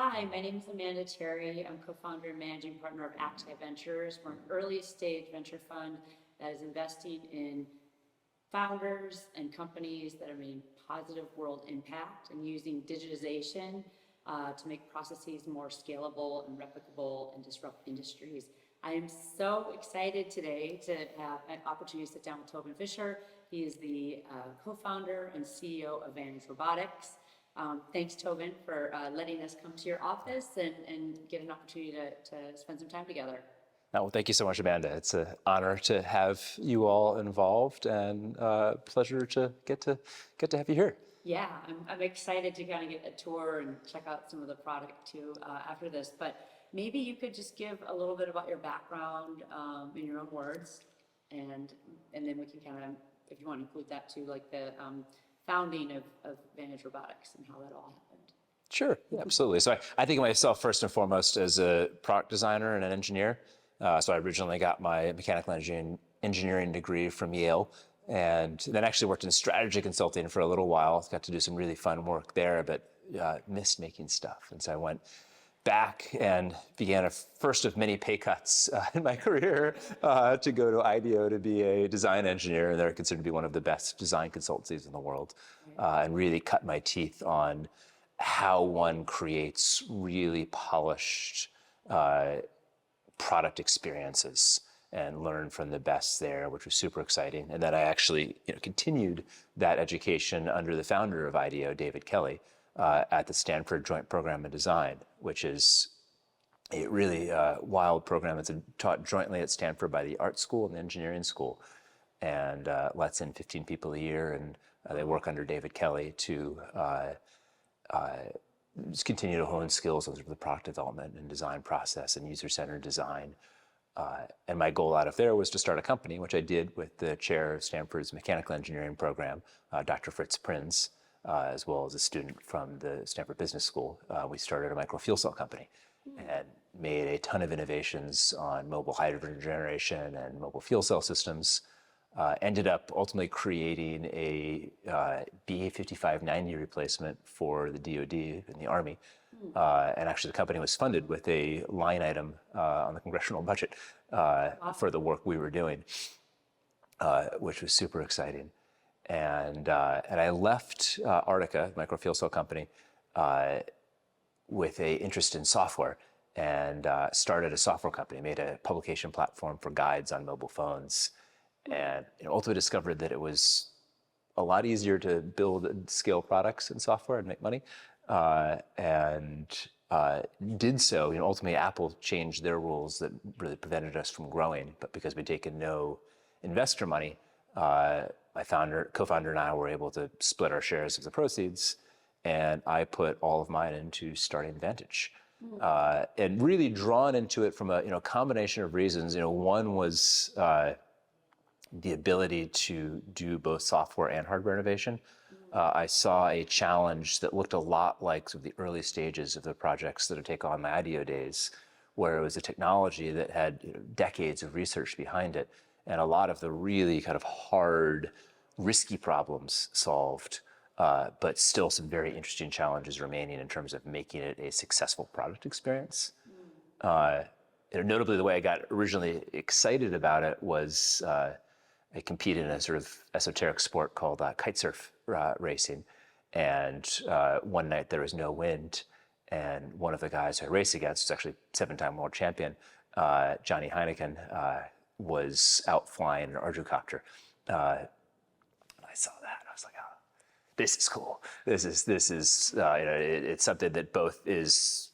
Hi, my name is Amanda Terry. I'm co-founder and managing partner of ACTAI Ventures. We're an early stage venture fund that is investing in founders and companies that are making positive world impact and using digitization to make processes more scalable and replicable and disrupt industries. I am so excited today to have an opportunity to sit down with Tobin Fisher. He is the co-founder and CEO of Vantage Robotics. Thanks, Tobin, for letting us come to your office and get an opportunity to spend some time together. Oh, well, thank you so much, Amanda. It's an honor to have you all involved, and pleasure to get to have you here. Yeah, I'm excited to kind of get a tour and check out some of the product too after this. But maybe you could just give a little bit about your background in your own words, and then we can kind of, if you want to include that too, like the founding of Vantage Robotics and how that all happened. Sure, yeah, absolutely. So I think of myself first and foremost as a product designer and an engineer. So I originally got my mechanical engineering degree from Yale, and then actually worked in strategy consulting for a little while. Got to do some really fun work there, but missed making stuff. And so I went back and began a first of many pay cuts in my career to go to IDEO to be a design engineer. And they're considered to be one of the best design consultancies in the world, and really cut my teeth on how one creates really polished product experiences and learn from the best there, which was super exciting. And then I actually continued that education under the founder of IDEO, David Kelly, at the Stanford Joint Program in Design, which is a really wild program that's taught jointly at Stanford by the art school and the engineering school, and lets in 15 people a year, and they work under David Kelly to just continue to hone skills on the product development and design process and user-centered design. And my goal out of there was to start a company, which I did with the chair of Stanford's mechanical engineering program, Dr. Fritz Prinz, as well as a student from the Stanford Business School. We started a micro fuel cell company and made a ton of innovations on mobile hydrogen generation and mobile fuel cell systems. Ended up ultimately creating a BA-5590 replacement for the DoD and the Army. And actually the company was funded with a line item on the congressional budget for the work we were doing, which was super exciting. And I left Artica, micro fuel cell company, with an interest in software, and started a software company, made a publication platform for guides on mobile phones. And ultimately discovered that it was a lot easier to build and scale products and software and make money, and did so. Ultimately, Apple changed their rules that really prevented us from growing. But because we'd taken no investor money, my co-founder, and I were able to split our shares of the proceeds, and I put all of mine into starting Vantage. And really drawn into it from a combination of reasons. One was the ability to do both software and hardware innovation. I saw a challenge that looked a lot like sort of the early stages of the projects that I take on my IDEO days, where it was a technology that had decades of research behind it, and a lot of the really kind of hard, risky problems solved, but still some very interesting challenges remaining in terms of making it a successful product experience. Notably, the way I got originally excited about it was I competed in a sort of esoteric sport called kitesurf racing. And one night there was no wind, and one of the guys who I raced against was actually 7-time world champion, Johnny Heineken, was out flying an Arducopter. I saw that, and I was like, oh, this is cool. This is it's something that both is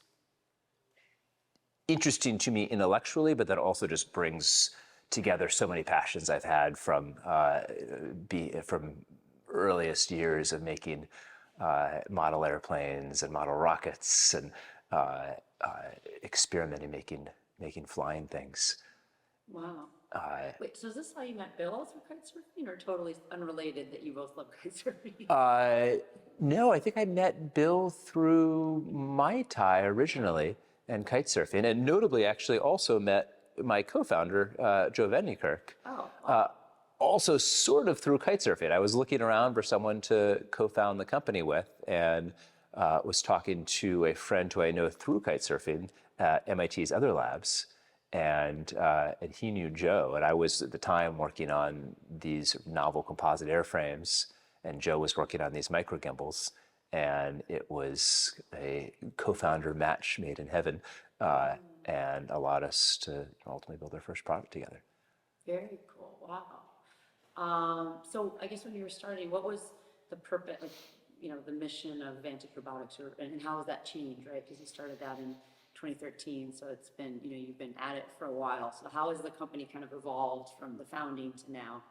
interesting to me intellectually, but that also just brings together so many passions I've had from earliest years of making model airplanes and model rockets, and experimenting making flying things. Wow. Wait, so is this how you met Bill through kitesurfing, or totally unrelated that you both love kitesurfing? No, I think I met Bill through Mai Tai originally and kitesurfing, and notably actually also met my co-founder, Joe Vendikirk, also sort of through kitesurfing. I was looking around for someone to co-found the company with, and was talking to a friend who I know through kitesurfing at MIT's other labs, and he knew Joe, and I was at the time working on these novel composite airframes, and Joe was working on these micro gimbals, and it was a co-founder match made in heaven, and allowed us to ultimately build our first product together. Very cool. Wow. So I guess when you were starting, what was the purpose, like, the mission of Vantage Robotics, and how has that changed, right? Because you started that in 2013, so it's been, you've been at it for a while. So how has the company kind of evolved from the founding to now?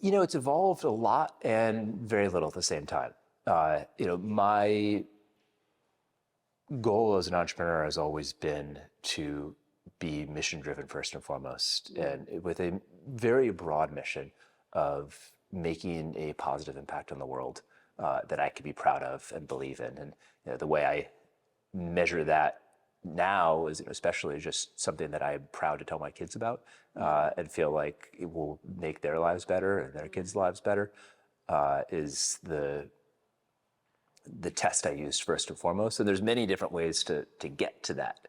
It's evolved a lot and very little at the same time. My goal as an entrepreneur has always been to be mission-driven first and foremost, and with a very broad mission of making a positive impact on the world that I could be proud of and believe in. And the way I measure that now is especially just something that I'm proud to tell my kids about, and feel like it will make their lives better and their kids' lives better, is the test I used first and foremost. And there's many different ways to get to that.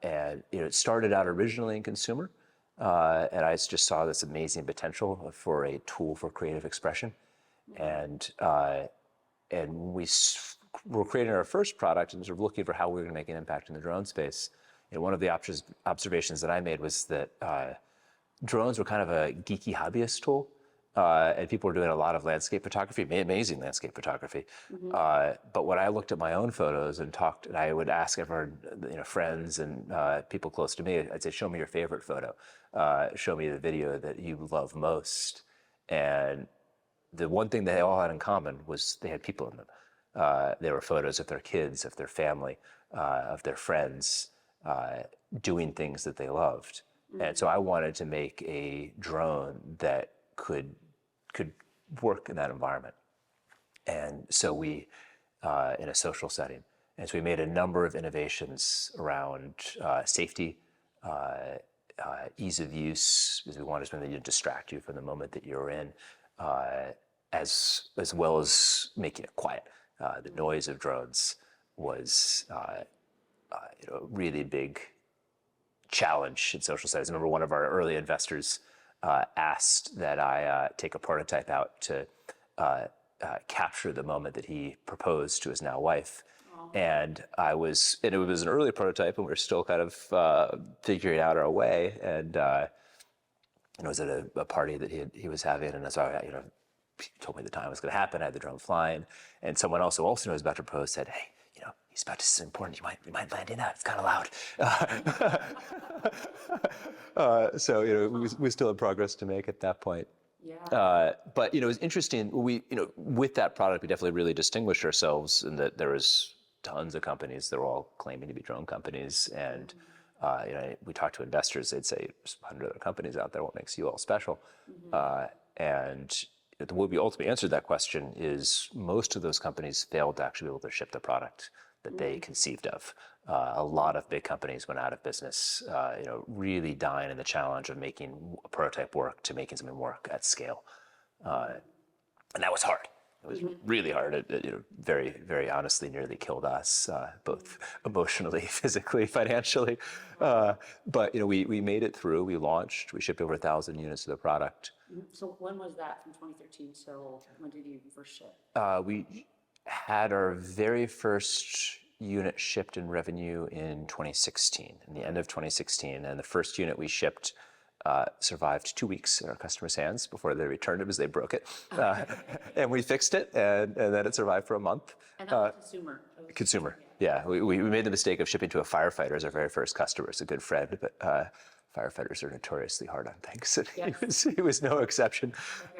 And it started out originally in consumer, and I just saw this amazing potential for a tool for creative expression. And we were creating our first product and sort of looking for how we were going to make an impact in the drone space. One of the observations that I made was that drones were kind of a geeky hobbyist tool. And people were doing a lot of landscape photography, amazing landscape photography. But when I looked at my own photos and talked, and I would ask everyone, friends and people close to me, I'd say, show me your favorite photo. Show me the video that you love most. And the one thing they all had in common was they had people in them. They were photos of their kids, of their family, of their friends, doing things that they loved. And so I wanted to make a drone that could work in that environment. And so we, in a social setting, and so we made a number of innovations around safety, ease of use, because we wanted something that didn't distract you from the moment that you're in, as well as making it quiet. The noise of drones was a really big challenge in social settings. I remember one of our early investors asked that I take a prototype out to capture the moment that he proposed to his now wife. And it was an early prototype, and we were still kind of figuring out our way. And it was at a party that he was having, and so he told me the time it was going to happen. I had the drone flying, and someone else who also was about to propose said, "Hey, he's about to say important. You might land in that. It's kind of loud." So we still had progress to make at that point. Yeah. But it was interesting. We with that product, we definitely really distinguished ourselves in that there was tons of companies that were all claiming to be drone companies, and we talked to investors. They'd say there's 100 other companies out there. What makes you all special? And the way we ultimately answered that question is most of those companies failed to actually be able to ship the product that they conceived of. A lot of big companies went out of business, really dying in the challenge of making a prototype work to making something work at scale. And that was hard. It was really hard. It very, very honestly nearly killed us, both emotionally, physically, financially. But we made it through. We launched. We shipped over 1,000 units of the product. So when was that, from 2013 till when did you first ship? We had our very first unit shipped in revenue in 2016, in the end of 2016. And the first unit we shipped survived 2 weeks in our customers' hands before they returned it because they broke it. And we fixed it, and then it survived for a month. And that was consumer? Consumer, yeah. We made the mistake of shipping to a firefighter as our very first customer. It's a good friend, but firefighters are notoriously hard on things. And Yes. he was no exception.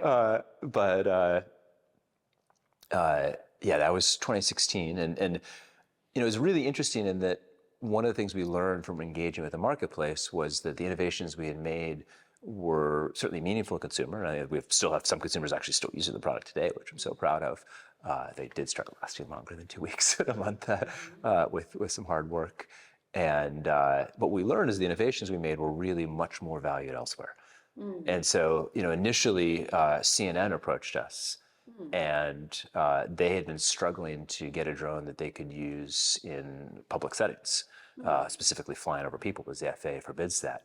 Okay. Yeah, that was 2016. And it was really interesting in that one of the things we learned from engaging with the marketplace was that the innovations we had made were certainly meaningful to consumer. And we still have some consumers actually still using the product today, which I'm so proud of. They did start lasting longer than 2 weeks in a month with some hard work. And what we learned is the innovations we made were really much more valued elsewhere. And so, initially CNN approached us And they had been struggling to get a drone that they could use in public settings, specifically flying over people, because the FAA forbids that.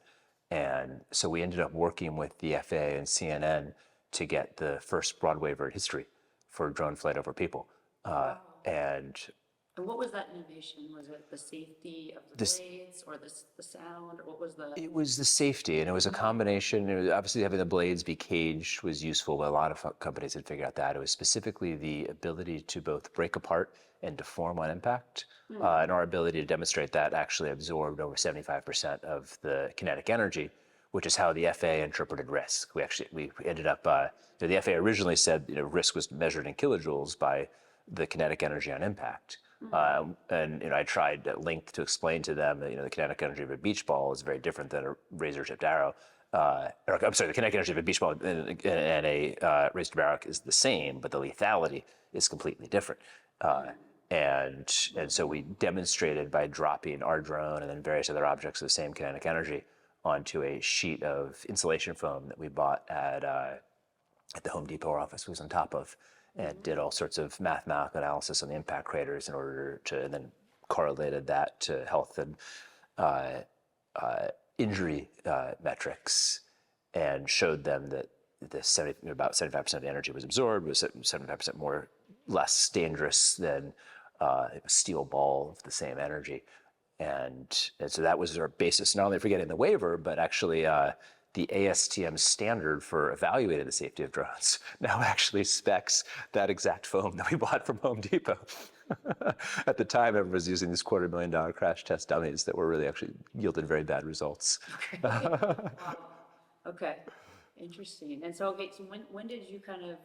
And so we ended up working with the FAA and CNN to get the first broad waiver in history for drone flight over people. And And what was that innovation? Was it the safety of the this, blades or the sound, or what was the? it was the safety, and it was a combination. It was obviously, having the blades be caged was useful, but a lot of companies had figured out that. It was specifically the ability to both break apart and deform on impact. And our ability to demonstrate that actually absorbed over 75% of the kinetic energy, which is how the FAA interpreted risk. We ended up, the FAA originally said, risk was measured in kilojoules by the kinetic energy on impact. And I tried at length to explain to them that the kinetic energy of a beach ball is very different than a razor-tipped arrow. I'm sorry, the kinetic energy of a beach ball and a razor-tipped arrow is the same, but the lethality is completely different. And so we demonstrated by dropping our drone and then various other objects of the same kinetic energy onto a sheet of insulation foam that we bought at the Home Depot office was on top of, and did all sorts of mathematical analysis on the impact craters in order to, and then correlated that to health and injury metrics, and showed them that about 75% of the energy was absorbed, was 75% less dangerous than a steel ball of the same energy. And so that was our basis, not only for getting the waiver, but actually the ASTM standard for evaluating the safety of drones now actually specs that exact foam that we bought from Home Depot. At the time, everyone was using these $250,000 crash test dummies that were really actually yielded very bad results. Wow. Okay, interesting. And so, okay, so when did you kind of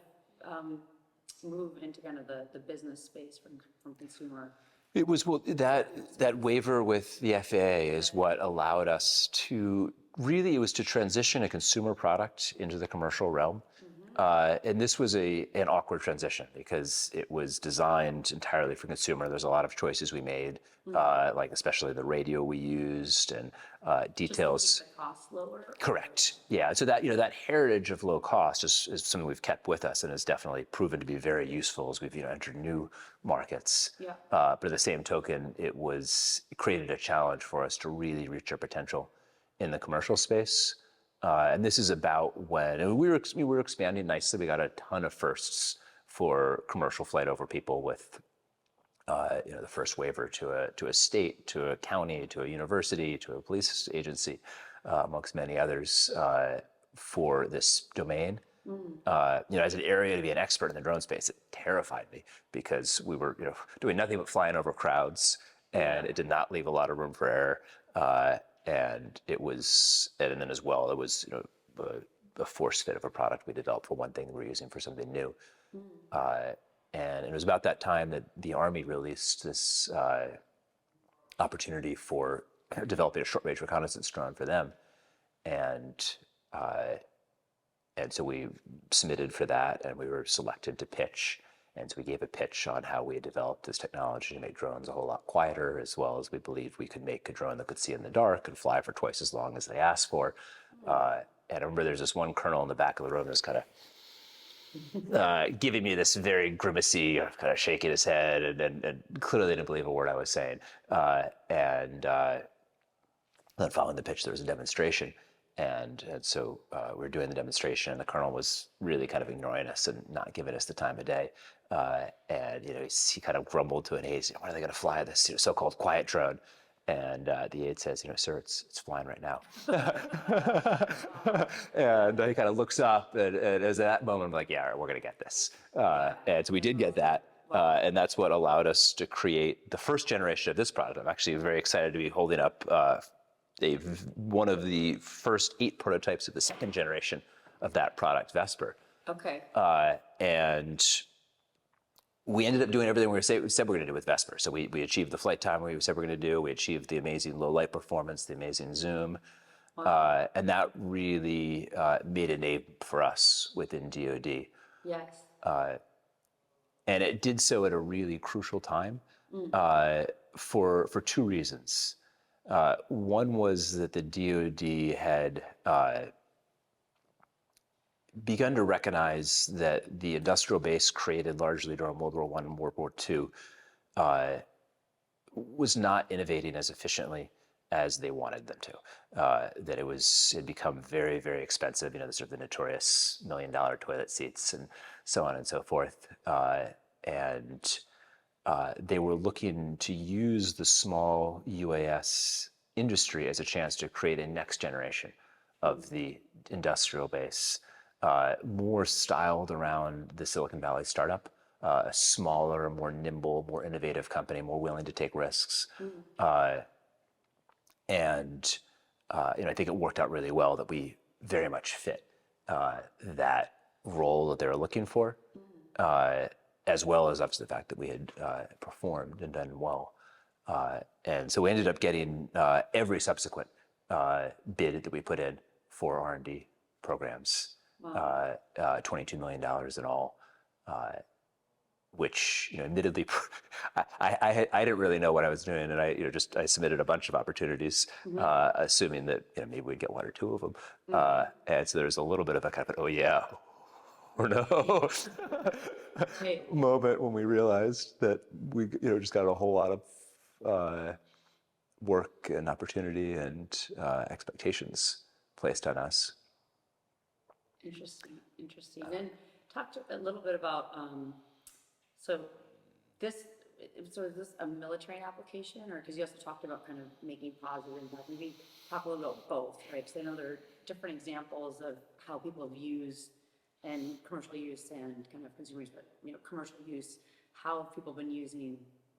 move into kind of the business space from consumer? It was, well, that waiver with the FAA is what allowed us to really, it was to transition a consumer product into the commercial realm. And this was an awkward transition because it was designed entirely for consumer. There's a lot of choices we made, like especially the radio we used and details. Just to keep the cost lower? Correct. Yeah. So that, that heritage of low cost is something we've kept with us and has definitely proven to be very useful as we've entered new markets. Yeah. But at the same token, it created a challenge for us to really reach our potential in the commercial space. And this is about when we were expanding nicely. We got a ton of firsts for commercial flight over people with the first waiver to a state, to a county, to a university, to a police agency, amongst many others, for this domain. As an area to be an expert in the drone space, it terrified me because we were doing nothing but flying over crowds, and it did not leave a lot of room for error. And then as well, it was a force fit of a product we developed for one thing we were using for something new. And it was about that time that the Army released this opportunity for developing a short-range reconnaissance drone for them, and so we submitted for that, and we were selected to pitch. And so we gave a pitch on how we had developed this technology to make drones a whole lot quieter, as well as we believed we could make a drone that could see in the dark and fly for twice as long as they asked for. And I remember there's this one colonel in the back of the room that's kind of giving me this very grimacy, kind of shaking his head, and clearly didn't believe a word I was saying. And then following the pitch, there was a demonstration. And so we were doing the demonstration, and the colonel was really kind of ignoring us and not giving us the time of day. And he kind of grumbled to an aide, "When are they going to fly this so-called quiet drone?" And the aide says, "Sir, it's flying right now." And he kind of looks up, and as at that moment, I'm like, "Yeah, all right, we're going to get this." And so we did get that. And that's what allowed us to create the first generation of this product. I'm actually very excited to be holding up one of the first 8 prototypes of the second generation of that product, Vesper. Okay. And we ended up doing everything we said we're going to do with Vesper. So we achieved the flight time we said we're going to do. We achieved the amazing low light performance, the amazing zoom. Wow. And that really made a name for us within DoD. Yes. And it did so at a really crucial time for 2 reasons. One was that the DoD begun to recognize that the industrial base created largely during World War I and World War II was not innovating as efficiently as they wanted them to. That it had become very, very expensive. The sort of the notorious $1 million toilet seats and so on and so forth. And they were looking to use the small UAS industry as a chance to create a next generation of the industrial base, more styled around the Silicon Valley startup, a smaller, more nimble, more innovative company, more willing to take risks. And I think it worked out really well that we very much fit that role that they were looking for, as well as obviously the fact that we had performed and done well. And so we ended up getting every subsequent bid that we put in for R&D programs, wow. $22 million in all, which admittedly, I didn't really know what I was doing, and I submitted a bunch of opportunities, assuming that maybe we'd get one or two of them, and so there's a little bit of a kind of an, oh yeah, or no moment when we realized that we just got a whole lot of work and opportunity and expectations placed on us. Interesting. Then talk a little bit about, so is this a military application, or because you also talked about kind of making positive impact, maybe talk a little about both, right? Because I know there are different examples of how people have used and commercial use and kind of consumer use, but commercial use, how people have been using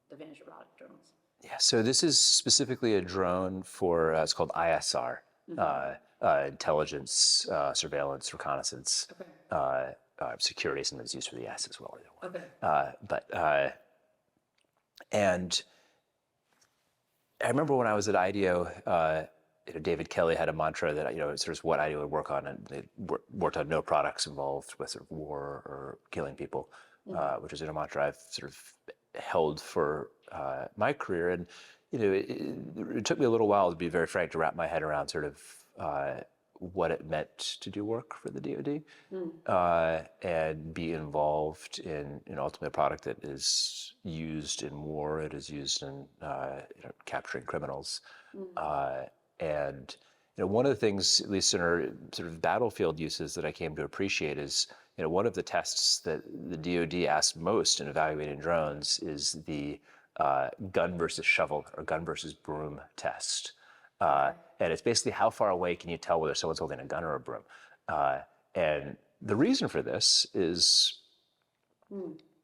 the Vantage Robotics drones. Yeah, so this is specifically a drone for, it's called ISR, intelligence, surveillance, reconnaissance, security, sometimes used for the S as well. And I remember when I was at IDEO, David Kelly had a mantra that, sort of what IDEO would work on, and they worked on no products involved with sort of war or killing people, which is a mantra I've sort of held for my career. And it took me a little while, to be very frank, to wrap my head around sort of what it meant to do work for the DoD, and be involved in ultimately a product that is used in war. It is used in capturing criminals, and one of the things, at least in our sort of battlefield uses, that I came to appreciate is, one of the tests that the DoD asks most in evaluating drones is the gun versus shovel or gun versus broom test. And it's basically how far away can you tell whether someone's holding a gun or a broom. And the reason for this is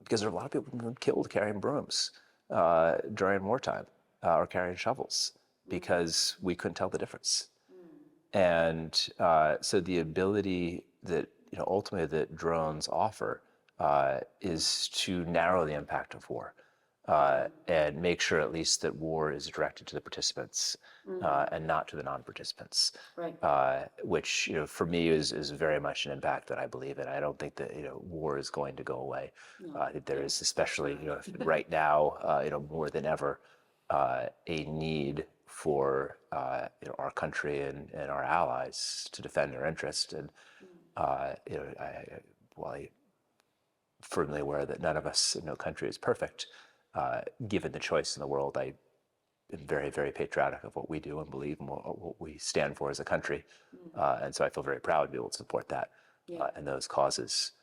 because there are a lot of people who've been killed carrying brooms during wartime, or carrying shovels, because we couldn't tell the difference. And so the ability that ultimately that drones offer is to narrow the impact of war, and make sure at least that war is directed to the participants, and not to the non-participants. Right. Which for me is very much an impact that I believe in. I don't think that war is going to go away. No. I think there is, especially right now, more than ever, a need for our country and our allies to defend their interest. And while I'm firmly aware that none of us, no country is perfect, given the choice in the world, I am very, very patriotic of what we do and believe in what we stand for as a country. And so I feel very proud to be able to support that, and those causes,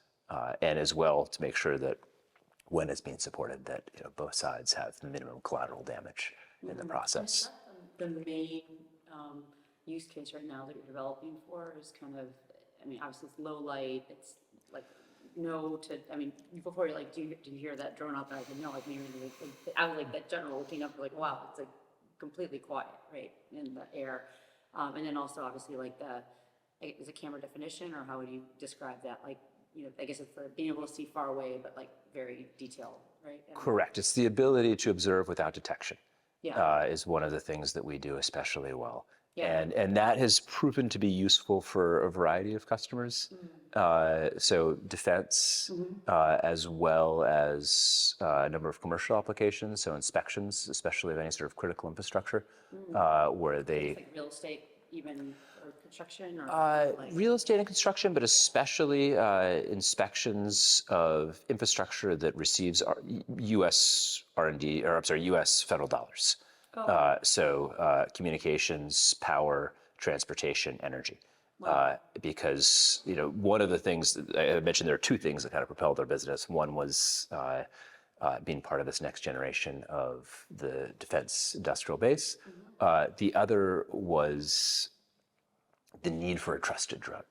and as well to make sure that when it's being supported, that both sides have minimum collateral damage in the process. The main use case right now that you're developing for is kind of, obviously it's low light, it's like before you're like, do you hear that drone out there? I was like, no, I was like that general looking up, like, wow, it's like completely quiet, right, in the air. And then also obviously like is it camera definition, or how would you describe that? Like, I guess it's being able to see far away, but like very detailed, right? Correct. It's the ability to observe without detection. Is one of the things that we do especially well. Yeah. And that has proven to be useful for a variety of customers. So defense, as well as a number of commercial applications, so inspections, especially of any sort of critical infrastructure, where they... Like real estate even or construction or like? Real estate and construction, but especially inspections of infrastructure that receives U.S. R&D, or I'm sorry, U.S. federal dollars. So communications, power, transportation, energy. Because one of the things that I mentioned, there are two things that kind of propelled our business. One was being part of this next generation of the defense industrial base. The other was the need for a trusted drone.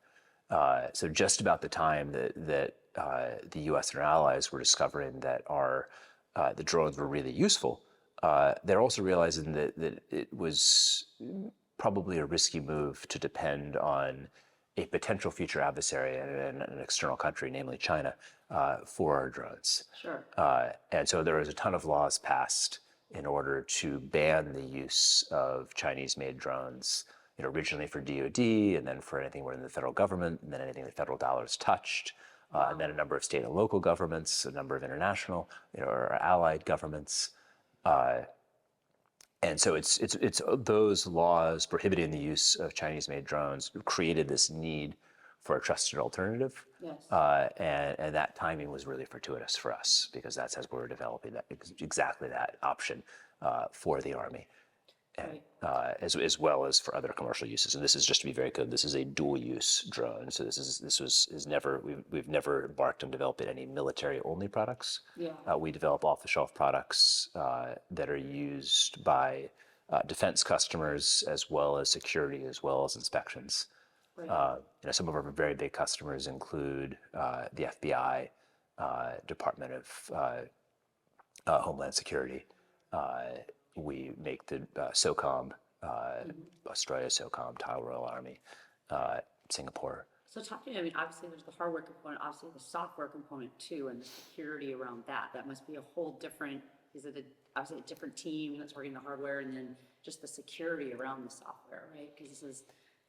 So just about the time that the U.S. and our allies were discovering that the drones were really useful, they're also realizing that it was probably a risky move to depend on a potential future adversary in an external country, namely China, for our drones. Sure. And so there was a ton of laws passed in order to ban the use of Chinese-made drones, originally for DoD, and then for anything within the federal government, and then anything the federal dollars touched, and then a number of state and local governments, a number of international, or allied governments. And so it's those laws prohibiting the use of Chinese-made drones created this need for a trusted alternative. Yes. And that timing was really fortuitous for us, because that's as we were developing exactly that option for the Army. And, as well as for other commercial uses. And this is, just to be very clear, this is a dual-use drone. So we've never embarked on developing any military-only products. Yeah. We develop off-the-shelf products that are used by defense customers, as well as security, as well as inspections. Right. Some of our very big customers include the FBI, Department of Homeland Security. We make the SOCOM, Australia SOCOM, Thai Royal Army, Singapore. So talking, obviously there's the hardware component, obviously the software component too, and the security around that. That must be a whole different, obviously a different team that's working the hardware, and then just the security around the software, right? Because this is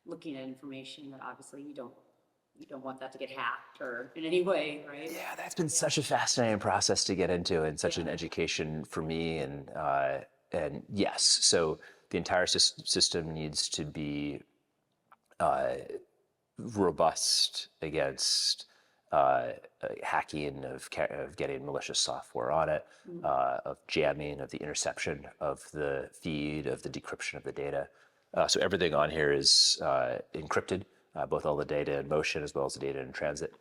looking at information that obviously you don't want that to get hacked or in any way, right? Yeah, that's been such a fascinating process to get into, and such an education for me. And yes, so the entire system needs to be robust against hacking, of getting malicious software on it, of jamming, of the interception of the feed, of the decryption of the data. So everything on here is encrypted, both all the data in motion as well as the data in transit.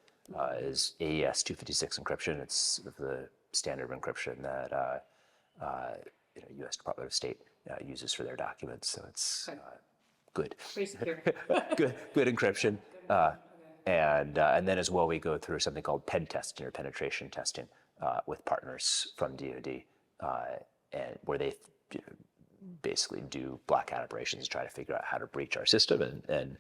Is AES 256 encryption. It's the standard of encryption that U.S. Department of State uses for their documents. So it's good. Pretty secure. good encryption. And then as well, we go through something called pen testing, or penetration testing, with partners from DoD, and where they basically do black hat operations to try to figure out how to breach our system, and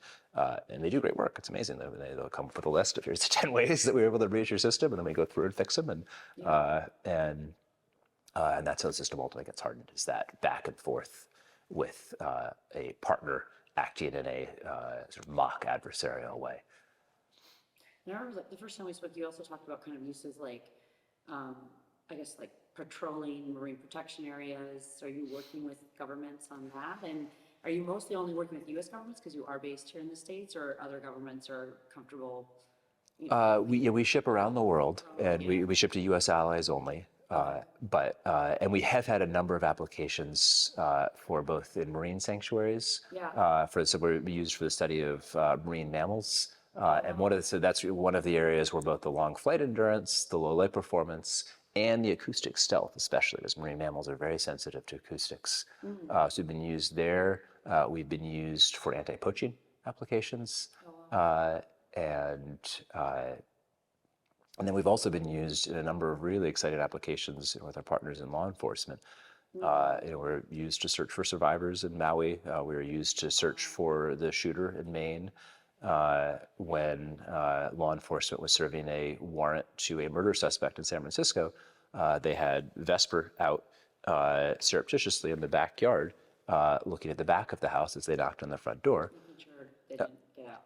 they do great work. It's amazing. They'll come up with a list of, here's the 10 ways that we were able to breach your system, and then we go through and fix them, and that's how the system ultimately gets hardened, is that back and forth with a partner acting in a sort of mock adversarial way. And I remember the first time we spoke, you also talked about kind of uses like, I guess like patrolling marine protection areas. Are you working with governments on that? And are you mostly only working with U.S. governments because you are based here in the States, or other governments are comfortable? We ship around the world, and we ship to U.S. allies only. And we have had a number of applications for both in marine sanctuaries. So we're used for the study of marine mammals. And so that's one of the areas where both the long flight endurance, the low light performance, and the acoustic stealth, especially, because marine mammals are very sensitive to acoustics. So we've been used there. We've been used for anti-poaching applications. And then we've also been used in a number of really exciting applications with our partners in law enforcement. We're used to search for survivors in Maui. We were used to search for the shooter in Maine when law enforcement was serving a warrant to a murder suspect in San Francisco. They had Vesper out surreptitiously in the backyard, looking at the back of the house as they knocked on the front door. Making sure they didn't get out.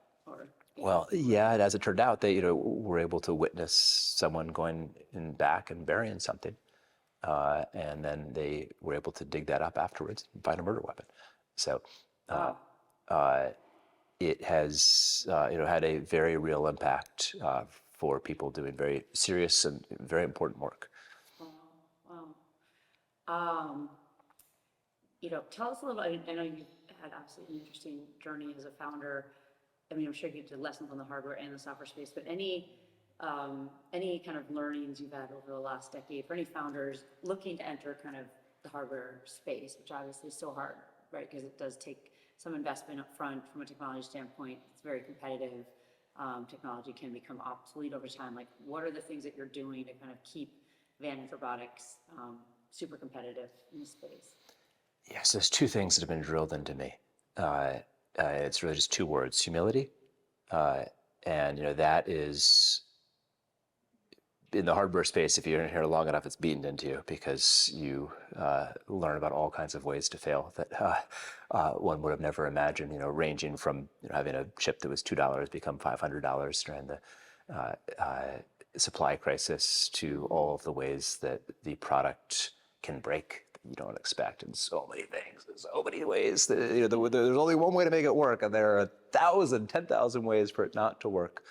Well, yeah, and as it turned out, they were able to witness someone going in back and burying something, and then they were able to dig that up afterwards and find a murder weapon. So, it has had a very real impact for people doing very serious and very important work. Wow. Tell us a little bit. I know you had absolutely an interesting journey as a founder. I mean, I'm sure you did lessons on the hardware and the software space, but any kind of learnings you've had over the last decade for any founders looking to enter kind of the hardware space, which obviously is so hard, right? Because it does take some investment up front from a technology standpoint. It's very competitive. Technology can become obsolete over time. Like, what are the things that you're doing to kind of keep Vantage Robotics super competitive in the space? Yes, there's two things that have been drilled into me. It's really just two words: humility, and that is in the hardware space. If you're in here long enough, it's beaten into you because you learn about all kinds of ways to fail that one would have never imagined. Ranging from having a chip that was $2 become $500 during the supply crisis to all of the ways that the product can break that you don't expect, and so many things, so many ways that there's only one way to make it work, and there are 1,000, 10,000 ways for it not to work.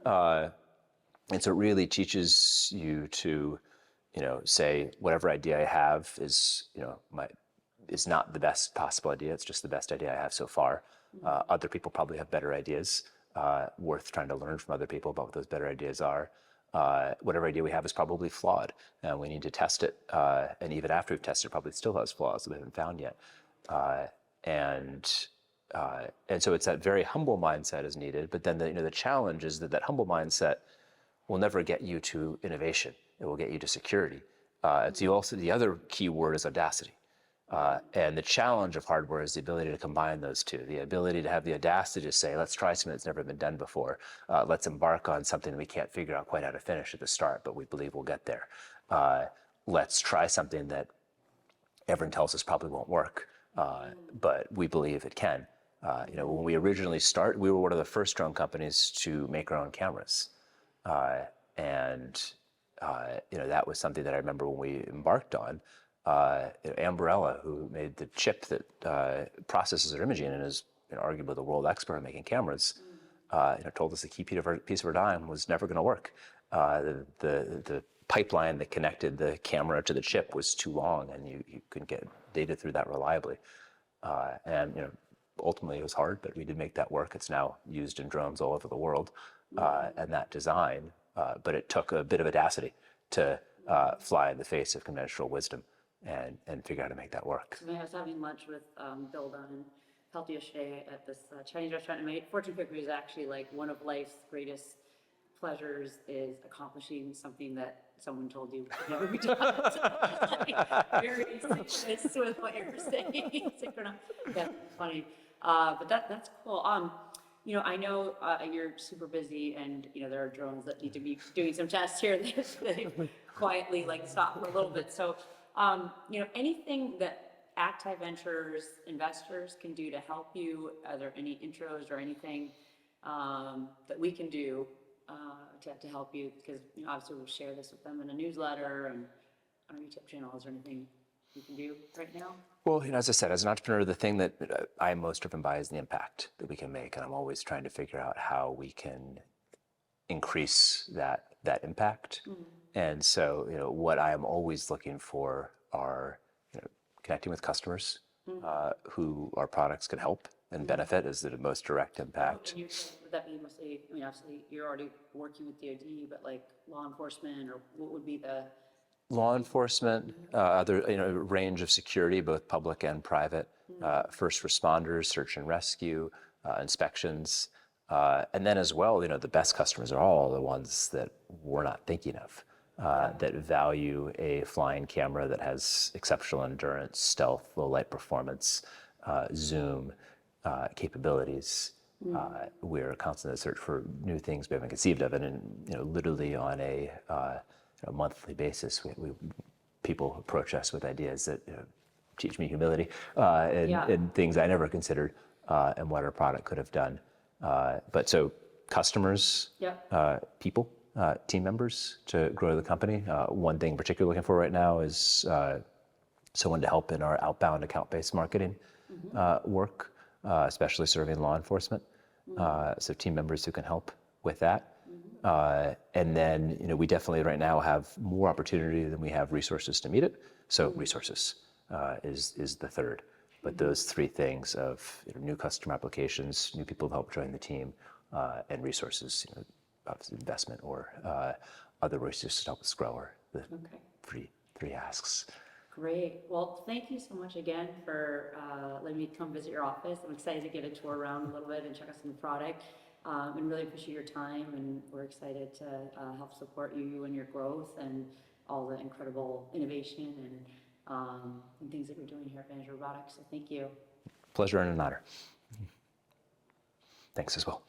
And so it really teaches you to, say whatever idea I have is, is not the best possible idea. It's just the best idea I have so far. Other people probably have better ideas, worth trying to learn from other people about what those better ideas are. Whatever idea we have is probably flawed, and we need to test it. And even after we've tested it, probably still has flaws that we haven't found yet. And so it's that very humble mindset is needed. But then the challenge is that humble mindset will never get you to innovation. It will get you to security. The other key word is audacity. And the challenge of hardware is the ability to combine those two, the ability to have the audacity to say, let's try something that's never been done before. Let's embark on something we can't figure out quite how to finish at the start, but we believe we'll get there. Let's try something that everyone tells us probably won't work, but we believe it can. When we originally started, we were one of the first drone companies to make our own cameras. That was something that I remember when we embarked on. Ambarella, who made the chip that processes our imaging and is arguably the world expert in making cameras, told us the key piece of our dime was never going to work. The pipeline that connected the camera to the chip was too long, and you couldn't get data through that reliably. Ultimately it was hard, but we did make that work. It's now used in drones all over the world, and that design. But it took a bit of audacity to fly in the face of conventional wisdom and figure out how to make that work. I was having lunch with Bill Dunn and Pelt yesterday at this Chinese restaurant. And my fortune cookie was actually like, one of life's greatest pleasures is accomplishing something that someone told you would never be done. Very synchronous with what you were saying. That's funny. But that's cool. I know you're super busy, and there are drones that need to be doing some tests here that they quietly stop for a little bit. So, anything that ACTAI Ventures investors can do to help you? Are there any intros or anything that we can do to help you? Because obviously we'll share this with them in a newsletter and on our YouTube channel. Is there anything you can do right now? Well, as I said, as an entrepreneur, the thing that I'm most driven by is the impact that we can make, and I'm always trying to figure out how we can increase that impact. Mm-hmm. And so, what I am always looking for are, connecting with customers who our products can help and benefit is the most direct impact. Would that be mostly? Obviously, you're already working with DoD, but law enforcement, or what would be the law enforcement, other range of security, both public and private, first responders, search and rescue, inspections, and then as well, the best customers are all the ones that we're not thinking of, that value a flying camera that has exceptional endurance, stealth, low light performance, zoom capabilities. We're constantly in search for new things we haven't conceived of, and literally on a monthly basis, people approach us with ideas that teach me humility and things I never considered, and what our product could have done. But so customers, people, team members to grow the company. One thing particularly looking for right now is someone to help in our outbound account-based marketing work. especially serving law enforcement. So team members who can help with that. And then, we definitely right now have more opportunity than we have resources to meet it. So resources is the third. But those three things of new customer applications, new people to help join the team, and resources, obviously investment or other resources to help us grow are the three asks. Great. Well, thank you so much again for letting me come visit your office. I'm excited to get a tour around a little bit and check out some of the product. And really appreciate your time, and we're excited to help support you and your growth and all the incredible innovation and things that we're doing here at Vantage Robotics. So thank you. Pleasure and an honor. Thanks as well.